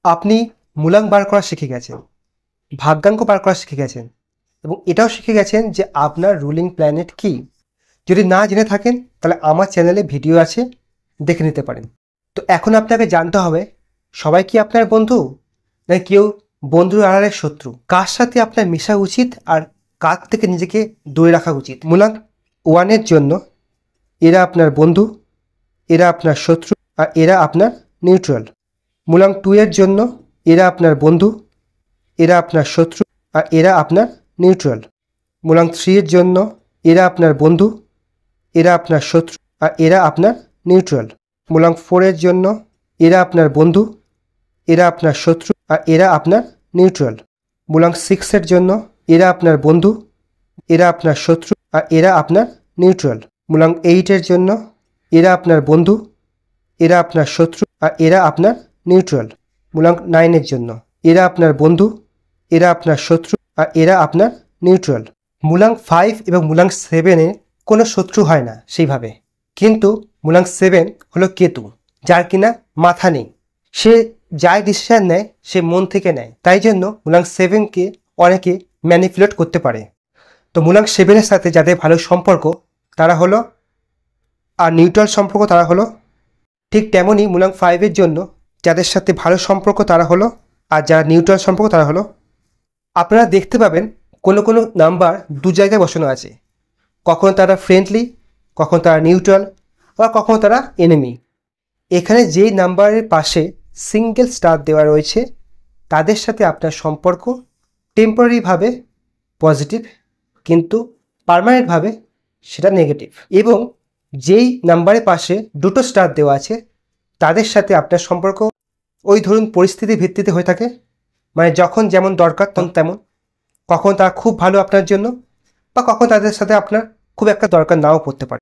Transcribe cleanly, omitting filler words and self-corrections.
আপনি মূলাঙ্ক বার করা শিখে গেছেন, ভাগ্যাঙ্ক বার করা শিখে গেছেন এবং এটাও শিখে গেছেন যে আপনার রুলিং প্ল্যানেট কি। যদি না জেনে থাকেন তাহলে আমার চ্যানেলে ভিডিও আছে, দেখে নিতে পারেন। তো এখন আপনাকে জানতে হবে সবাই কি আপনার বন্ধু, না কেউ বন্ধুর আড়ালে শত্রু। কার সাথে আপনার মেশা উচিত আর কার থেকে নিজেকে দূরে রাখা উচিত। মূলাঙ্ক 1-এর জন্য এরা আপনার বন্ধু, এরা আপনার শত্রু আর এরা আপনার নিউট্রাল। মূলাঙ্ক 2-এর জন্য এরা আপনার বন্ধু, এরা আপনার শত্রু আর এরা আপনার নিউট্রাল। মূলাঙ্ক 3-এর জন্য এরা আপনার বন্ধু, এরা আপনার শত্রু আর এরা আপনার নিউট্রাল। মূলাঙ্ক 4-এর জন্য এরা আপনার বন্ধু, এরা আপনার শত্রু আর এরা আপনার নিউট্রাল। মূলাঙ্ক 6-এর জন্য এরা আপনার বন্ধু, এরা আপনার শত্রু আর এরা আপনার নিউট্রাল। মূলাঙ্ক 8-এর জন্য এরা আপনার বন্ধু, এরা আপনার শত্রু আর এরা আপনার নিউট্রাল। মূলাঙ্ক 9-এর জন্য এরা আপনার বন্ধু, এরা আপনার শত্রু আর এরা আপনার নিউট্রাল। মূলাঙ্ক 5 এবং মূলাঙ্ক 7-এ কোনো শত্রু হয় না সেইভাবে, কিন্তু মূলাঙ্ক 7 হলো কেতু, যার কিনা মাথা নেই। সে যাই ডিসিশন নেয় সে মন থেকে নেয়, তাই জন্য মূলাঙ্ক 7কে অনেকে ম্যানিপুলেট করতে পারে। তো মূলাঙ্ক 7-এর সাথে যাদের ভালো সম্পর্ক তারা হলো, আর নিউট্রাল সম্পর্ক তারা হলো। ঠিক তেমনই মূলাঙ্ক 5-এর জন্য যাদের সাথে ভালো সম্পর্ক তারা হলো, আর যারা নিউট্রাল সম্পর্ক তারা হলো। আপনারা দেখতে পাবেন কোনো কোনো নাম্বার দু জায়গায় বসানো আছে, কখনো তারা ফ্রেন্ডলি, কখনো তারা নিউট্রাল, বা কখনো তারা এনিমি। এখানে যেই নাম্বারের পাশে সিঙ্গেল স্টার দেওয়া রয়েছে তাদের সাথে আপনার সম্পর্ক টেম্পোরারিভাবে পজিটিভ, কিন্তু পার্মানেন্টভাবে সেটা নেগেটিভ। এবং যেই নাম্বারের পাশে দুটো স্টার দেওয়া আছে তাদের সাথে আপনার সম্পর্ক ওই ধরুন পরিস্থিতির ভিত্তিতে হয়ে থাকে, মানে যখন যেমন দরকার তখন তেমন। কখন তারা খুব ভালো আপনার জন্য, বা কখন তাদের সাথে আপনার খুব একটা দরকার নাও পড়তে পারে।